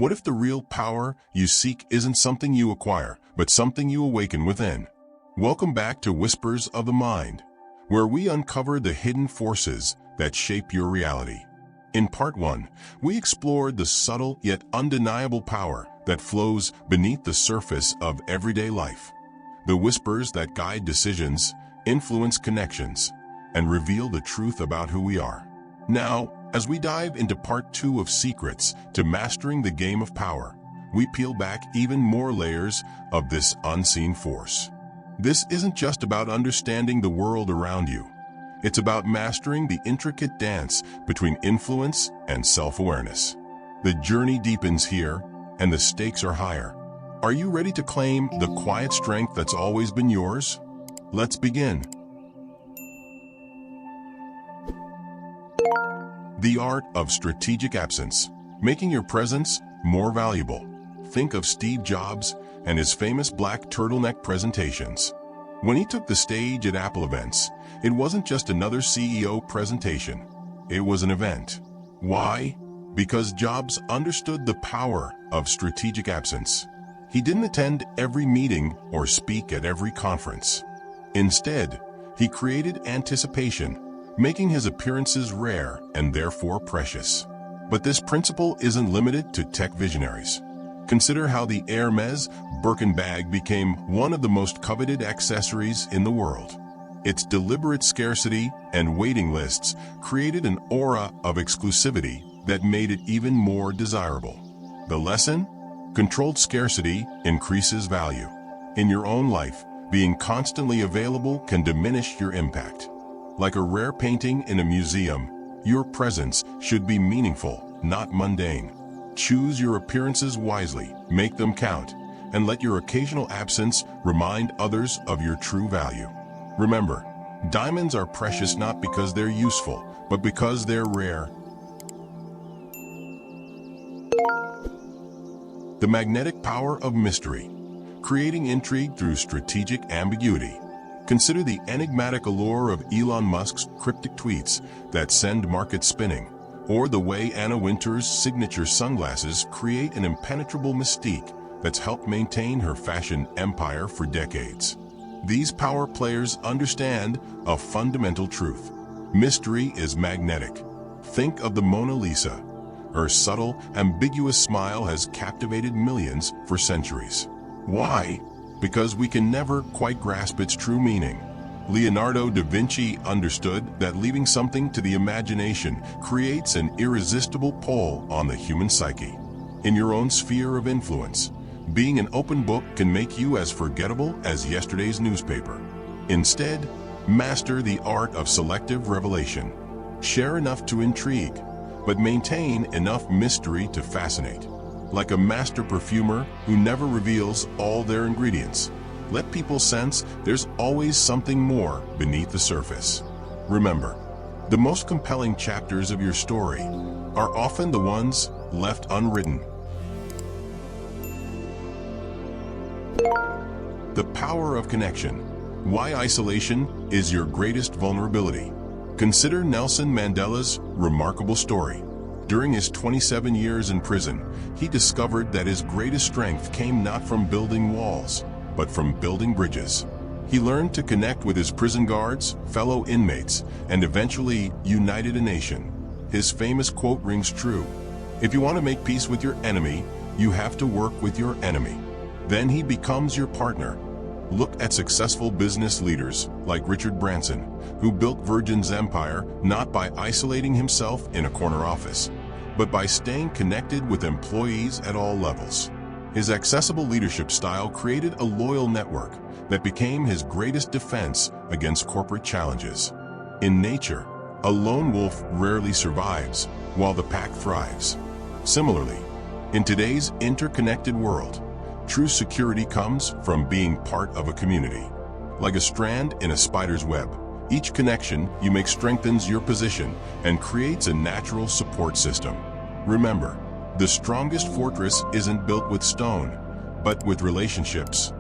What if the real power you seek isn't something you acquire, but something you awaken within? Welcome back to Whispers of the Mind, where we uncover the hidden forces that shape your reality. In Part 1, we explored the subtle yet undeniable power that flows beneath the surface of everyday life. The whispers that guide decisions, influence connections, and reveal the truth about who we are. Now, as we dive into Part 2 of Secrets to Mastering the Game of Power, we peel back even more layers of this unseen force. This isn't just about understanding the world around you. It's about mastering the intricate dance between influence and self-awareness. The journey deepens here, and the stakes are higher. Are you ready to claim the quiet strength that's always been yours? Let's begin. The art of strategic absence, making your presence more valuable. Think of Steve Jobs and his famous black turtleneck presentations. When he took the stage at Apple events, it wasn't just another CEO presentation. It was an event. Why? Because Jobs understood the power of strategic absence. He didn't attend every meeting or speak at every conference. Instead, he created anticipation, making his appearances rare and therefore precious. But this principle isn't limited to tech visionaries. Consider how the Hermes Birkin bag became one of the most coveted accessories in the world. Its deliberate scarcity and waiting lists created an aura of exclusivity that made it even more desirable. The lesson? Controlled scarcity increases value. In your own life, being constantly available can diminish your impact. Like a rare painting in a museum, your presence should be meaningful, not mundane. Choose your appearances wisely, make them count, and let your occasional absence remind others of your true value. Remember, diamonds are precious not because they're useful, but because they're rare. The magnetic power of mystery, creating intrigue through strategic ambiguity. Consider the enigmatic allure of Elon Musk's cryptic tweets that send markets spinning, or the way Anna Wintour's signature sunglasses create an impenetrable mystique that's helped maintain her fashion empire for decades. These power players understand a fundamental truth. Mystery is magnetic. Think of the Mona Lisa. Her subtle, ambiguous smile has captivated millions for centuries. Why? Because we can never quite grasp its true meaning. Leonardo da Vinci understood that leaving something to the imagination creates an irresistible pull on the human psyche. In your own sphere of influence, being an open book can make you as forgettable as yesterday's newspaper. Instead, master the art of selective revelation. Share enough to intrigue, but maintain enough mystery to fascinate. Like a master perfumer who never reveals all their ingredients, let people sense there's always something more beneath the surface. Remember, the most compelling chapters of your story are often the ones left unwritten. The power of connection. Why isolation is your greatest vulnerability. Consider Nelson Mandela's remarkable story. During his 27 years in prison, he discovered that his greatest strength came not from building walls, but from building bridges. He learned to connect with his prison guards, fellow inmates, and eventually united a nation. His famous quote rings true: "If you want to make peace with your enemy, you have to work with your enemy. Then he becomes your partner." Look at successful business leaders like Richard Branson, who built Virgin's empire not by isolating himself in a corner office, but by staying connected with employees at all levels. His accessible leadership style created a loyal network that became his greatest defense against corporate challenges. In nature, a lone wolf rarely survives, while the pack thrives. Similarly, in today's interconnected world, true security comes from being part of a community. Like a strand in a spider's web, each connection you make strengthens your position and creates a natural support system. Remember, the strongest fortress isn't built with stone, but with relationships.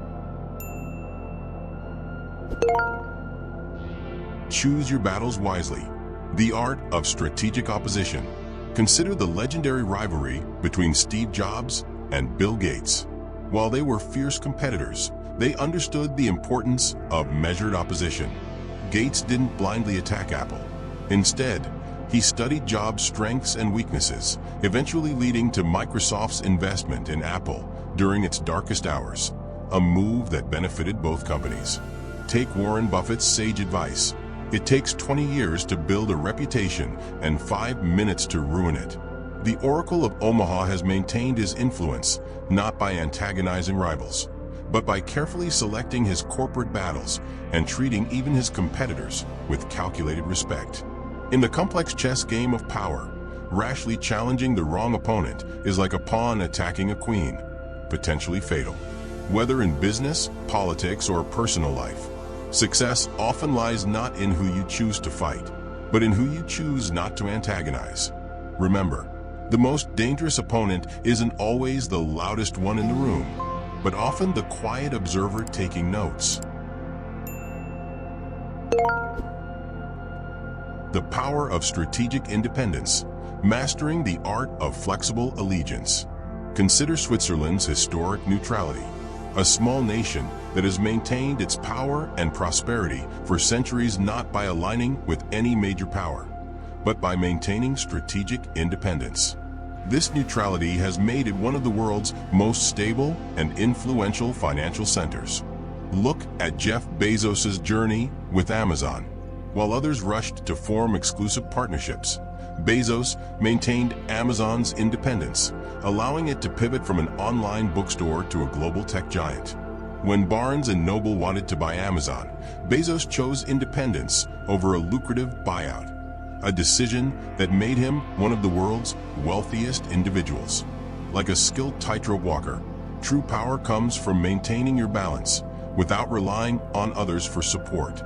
Choose your battles wisely. The art of strategic opposition. Consider the legendary rivalry between Steve Jobs and Bill Gates. While they were fierce competitors, they understood the importance of measured opposition. Gates didn't blindly attack Apple. Instead, he studied Jobs' strengths and weaknesses, eventually leading to Microsoft's investment in Apple during its darkest hours, a move that benefited both companies. Take Warren Buffett's sage advice. It takes 20 years to build a reputation and 5 minutes to ruin it. The Oracle of Omaha has maintained his influence not by antagonizing rivals, but by carefully selecting his corporate battles and treating even his competitors with calculated respect. In the complex chess game of power, rashly challenging the wrong opponent is like a pawn attacking a queen, potentially fatal. Whether in business, politics, or personal life, success often lies not in who you choose to fight, but in who you choose not to antagonize. Remember, the most dangerous opponent isn't always the loudest one in the room, but often the quiet observer taking notes. The power of strategic independence, mastering the art of flexible allegiance. Consider Switzerland's historic neutrality, a small nation that has maintained its power and prosperity for centuries not by aligning with any major power, but by maintaining strategic independence. This neutrality has made it one of the world's most stable and influential financial centers. Look at Jeff Bezos's journey with Amazon. While others rushed to form exclusive partnerships, Bezos maintained Amazon's independence, allowing it to pivot from an online bookstore to a global tech giant. When Barnes & Noble wanted to buy Amazon, Bezos chose independence over a lucrative buyout, a decision that made him one of the world's wealthiest individuals. Like a skilled tightrope walker, true power comes from maintaining your balance without relying on others for support.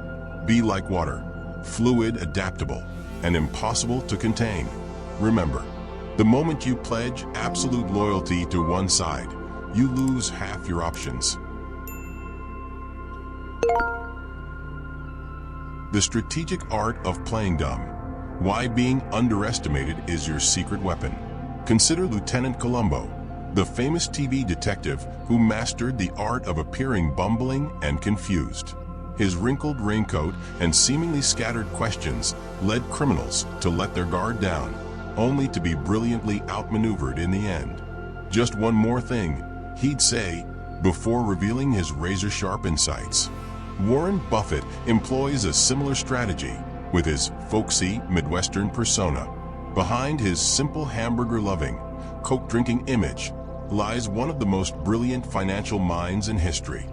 Be like water, fluid, adaptable, and impossible to contain. Remember, the moment you pledge absolute loyalty to one side, you lose half your options. The strategic art of playing dumb. Why being underestimated is your secret weapon. Consider Lieutenant Columbo, the famous TV detective who mastered the art of appearing bumbling and confused. His wrinkled raincoat and seemingly scattered questions led criminals to let their guard down, only to be brilliantly outmaneuvered in the end. Just one more thing, he'd say, before revealing his razor-sharp insights. Warren Buffett employs a similar strategy with his folksy Midwestern persona. Behind his simple hamburger-loving, Coke-drinking image lies one of the most brilliant financial minds in history.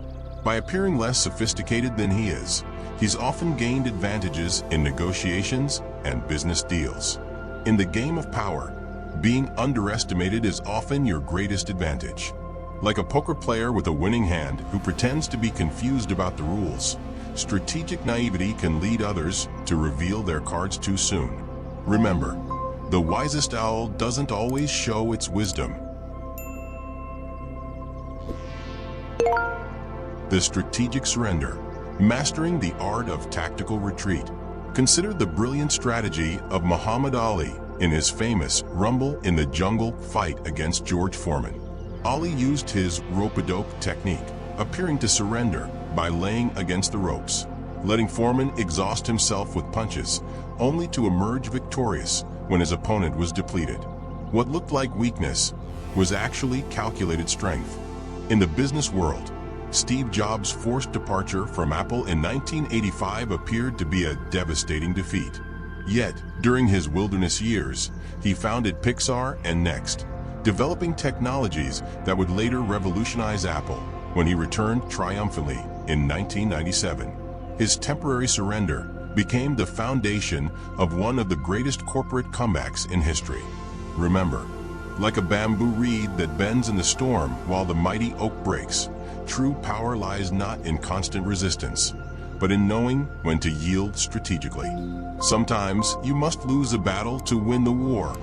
By appearing less sophisticated than he is, he's often gained advantages in negotiations and business deals. In the game of power, being underestimated is often your greatest advantage. Like a poker player with a winning hand who pretends to be confused about the rules, strategic naivety can lead others to reveal their cards too soon. Remember, the wisest owl doesn't always show its wisdom. The strategic surrender, mastering the art of tactical retreat. Consider the brilliant strategy of Muhammad Ali in his famous Rumble in the Jungle fight against George Foreman. Ali used his rope-a-dope technique, appearing to surrender by laying against the ropes, letting Foreman exhaust himself with punches, only to emerge victorious when his opponent was depleted. What looked like weakness was actually calculated strength. In the business world, Steve Jobs' forced departure from Apple in 1985 appeared to be a devastating defeat. Yet, during his wilderness years, he founded Pixar and Next, developing technologies that would later revolutionize Apple when he returned triumphantly in 1997. His temporary surrender became the foundation of one of the greatest corporate comebacks in history. Remember, like a bamboo reed that bends in the storm while the mighty oak breaks, true power lies not in constant resistance, but in knowing when to yield strategically. Sometimes you must lose a battle to win the war.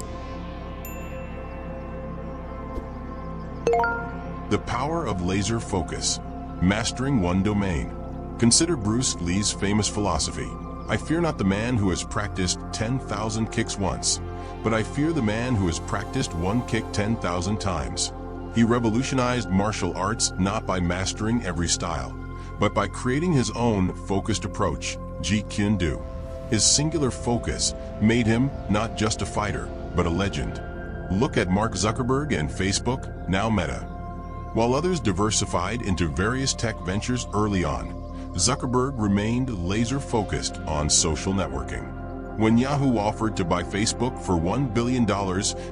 The power of laser focus, mastering one domain. Consider Bruce Lee's famous philosophy, "I fear not the man who has practiced 10,000 kicks once, but I fear the man who has practiced one kick 10,000 times. He revolutionized martial arts not by mastering every style, but by creating his own focused approach, Jeet Kune Do. His singular focus made him not just a fighter, but a legend. Look at Mark Zuckerberg and Facebook, now Meta. While others diversified into various tech ventures early on, Zuckerberg remained laser-focused on social networking. When Yahoo offered to buy Facebook for $1 billion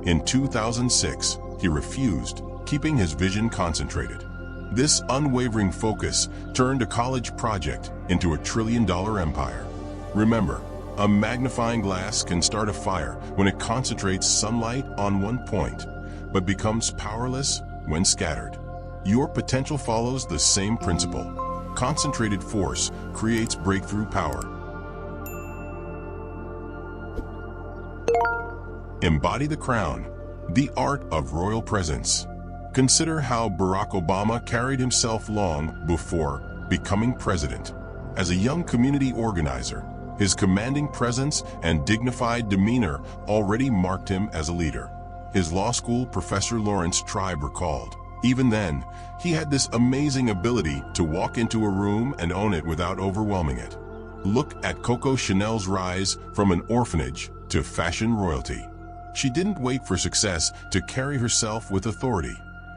in 2006, he refused, keeping his vision concentrated. This unwavering focus turned a college project into a trillion-dollar empire. Remember, a magnifying glass can start a fire when it concentrates sunlight on one point, but becomes powerless when scattered. Your potential follows the same principle. Concentrated force creates breakthrough power. Embody the crown, the art of royal presence. Consider how Barack Obama carried himself long before becoming president. As a young community organizer, his commanding presence and dignified demeanor already marked him as a leader. His law school professor Lawrence Tribe recalled, even then, he had this amazing ability to walk into a room and own it without overwhelming it. Look at Coco Chanel's rise from an orphanage to fashion royalty. She didn't wait for success to carry herself with authority.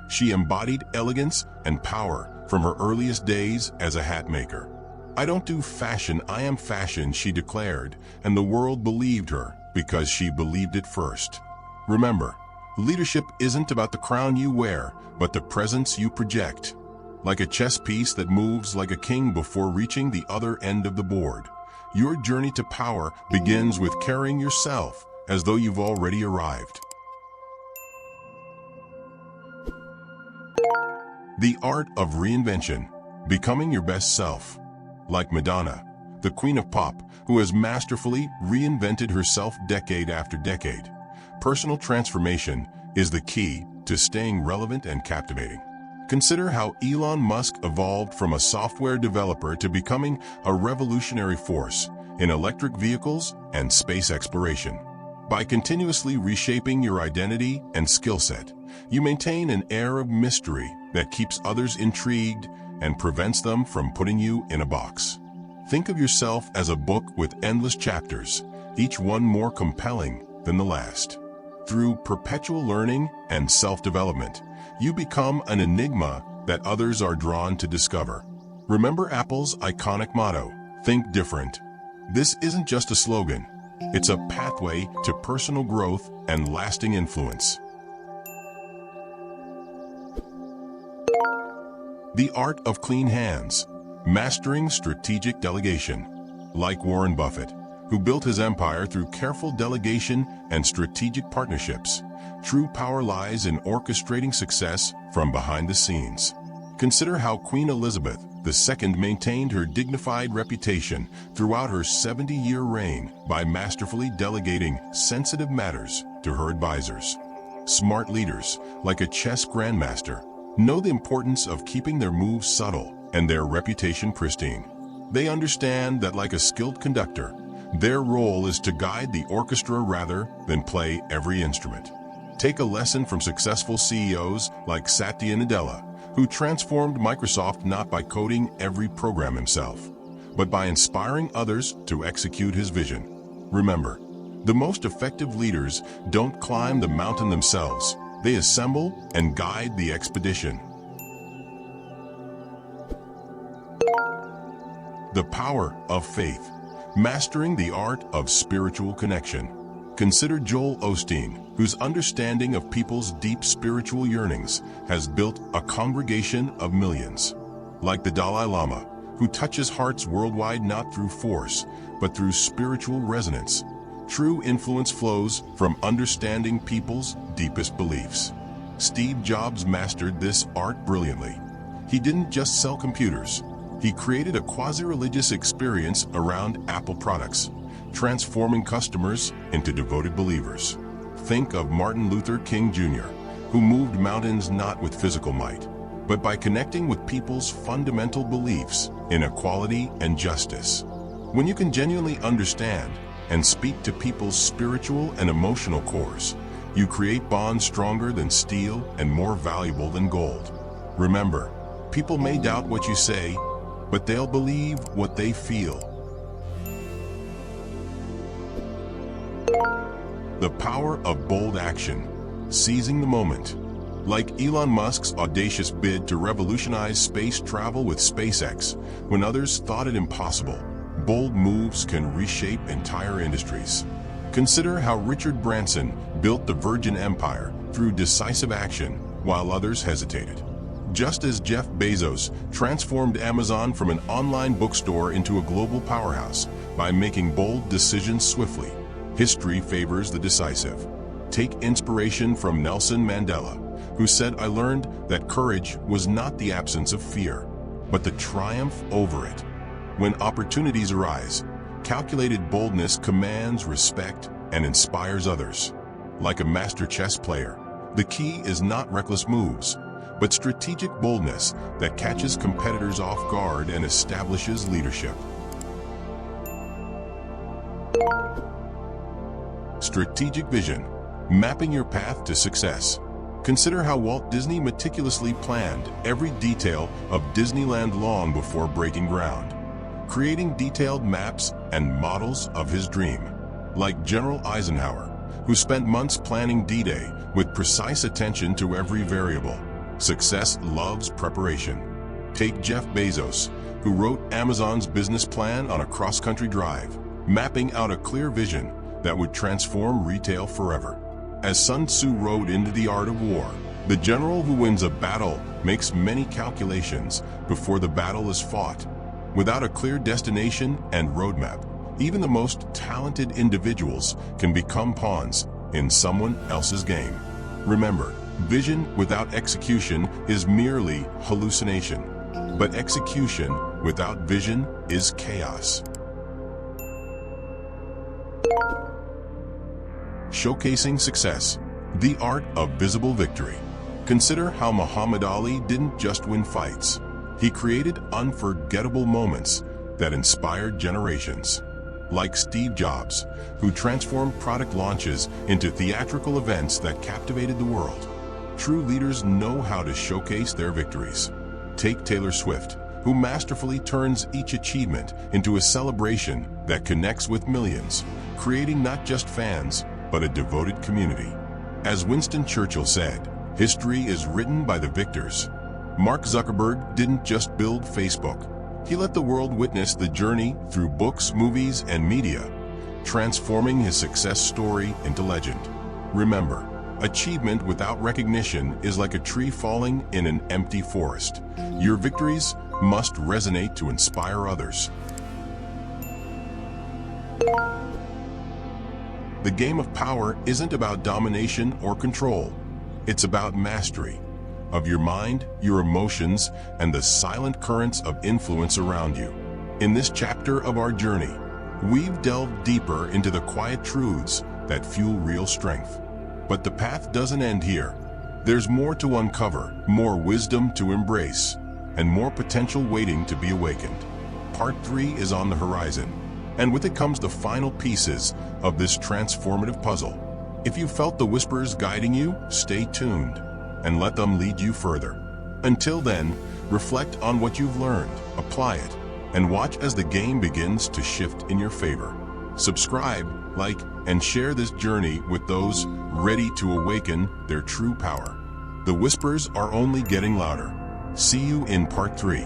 She embodied elegance and power from her earliest days as a hat maker. "I don't do fashion, I am fashion," she declared, and the world believed her because she believed it first. Remember, leadership isn't about the crown you wear, but the presence you project. Like a chess piece that moves like a king before reaching the other end of the board, your journey to power begins with carrying yourself as though you've already arrived. The art of reinvention, becoming your best self. Like Madonna, the queen of pop, who has masterfully reinvented herself decade after decade, personal transformation is the key to staying relevant and captivating. Consider how Elon Musk evolved from a software developer to becoming a revolutionary force in electric vehicles and space exploration. By continuously reshaping your identity and skill set, you maintain an air of mystery that keeps others intrigued and prevents them from putting you in a box. Think of yourself as a book with endless chapters, each one more compelling than the last. Through perpetual learning and self-development, you become an enigma that others are drawn to discover. Remember Apple's iconic motto, "Think different." This isn't just a slogan. It's a pathway to personal growth and lasting influence. The art of clean hands, mastering strategic delegation. Like Warren Buffett, who built his empire through careful delegation and strategic partnerships, true power lies in orchestrating success from behind the scenes. Consider how Queen Elizabeth II maintained her dignified reputation throughout her 70-year reign by masterfully delegating sensitive matters to her advisors. Smart leaders, like a chess grandmaster, know the importance of keeping their moves subtle and their reputation pristine. They understand that, like a skilled conductor, their role is to guide the orchestra rather than play every instrument. Take a lesson from successful CEOs like Satya Nadella, who transformed Microsoft not by coding every program himself, but by inspiring others to execute his vision. Remember, the most effective leaders don't climb the mountain themselves. They assemble and guide the expedition. The power of faith, mastering the art of spiritual connection. Consider Joel Osteen, whose understanding of people's deep spiritual yearnings has built a congregation of millions. Like the Dalai Lama, who touches hearts worldwide not through force, but through spiritual resonance. True influence flows from understanding people's deepest beliefs. Steve Jobs mastered this art brilliantly. He didn't just sell computers. He created a quasi-religious experience around Apple products, transforming customers into devoted believers. Think of Martin Luther King Jr., who moved mountains not with physical might, but by connecting with people's fundamental beliefs in equality and justice. When you can genuinely understand and speak to people's spiritual and emotional cores. You create bonds stronger than steel and more valuable than gold. Remember, people may doubt what you say, but they'll believe what they feel. The power of bold action, seizing the moment. Like Elon Musk's audacious bid to revolutionize space travel with SpaceX, when others thought it impossible, bold moves can reshape entire industries. Consider how Richard Branson built the Virgin Empire through decisive action while others hesitated. Just as Jeff Bezos transformed Amazon from an online bookstore into a global powerhouse by making bold decisions swiftly, history favors the decisive. Take inspiration from Nelson Mandela, who said, "I learned that courage was not the absence of fear, but the triumph over it." When opportunities arise, calculated boldness commands respect and inspires others. Like a master chess player, the key is not reckless moves, but strategic boldness that catches competitors off guard and establishes leadership. Strategic vision, mapping your path to success. Consider how Walt Disney meticulously planned every detail of Disneyland long before breaking ground, creating detailed maps and models of his dream. Like General Eisenhower, who spent months planning D-Day with precise attention to every variable. Success loves preparation. Take Jeff Bezos, who wrote Amazon's business plan on a cross-country drive, mapping out a clear vision that would transform retail forever. As Sun Tzu wrote into The Art of War, the general who wins a battle makes many calculations before the battle is fought. Without a clear destination and roadmap, even the most talented individuals can become pawns in someone else's game. Remember, vision without execution is merely hallucination, but execution without vision is chaos. Showcasing success, the art of visible victory. Consider how Muhammad Ali didn't just win fights. He created unforgettable moments that inspired generations. Like Steve Jobs, who transformed product launches into theatrical events that captivated the world. True leaders know how to showcase their victories. Take Taylor Swift, who masterfully turns each achievement into a celebration that connects with millions, creating not just fans, but a devoted community. As Winston Churchill said, history is written by the victors. Mark Zuckerberg didn't just build Facebook. He let the world witness the journey through books, movies, and media, transforming his success story into legend. Remember, achievement without recognition is like a tree falling in an empty forest. Your victories must resonate to inspire others. The game of power isn't about domination or control. It's about mastery of your mind, your emotions, and the silent currents of influence around you. In this chapter of our journey, we've delved deeper into the quiet truths that fuel real strength. But the path doesn't end here. There's more to uncover, more wisdom to embrace, and more potential waiting to be awakened. Part 3 is on the horizon, and with it comes the final pieces of this transformative puzzle. If you felt the whispers guiding you, stay tuned and let them lead you further. Until then, reflect on what you've learned, apply it, and watch as the game begins to shift in your favor. Subscribe, like, and share this journey with those ready to awaken their true power. The whispers are only getting louder. See you in Part 3.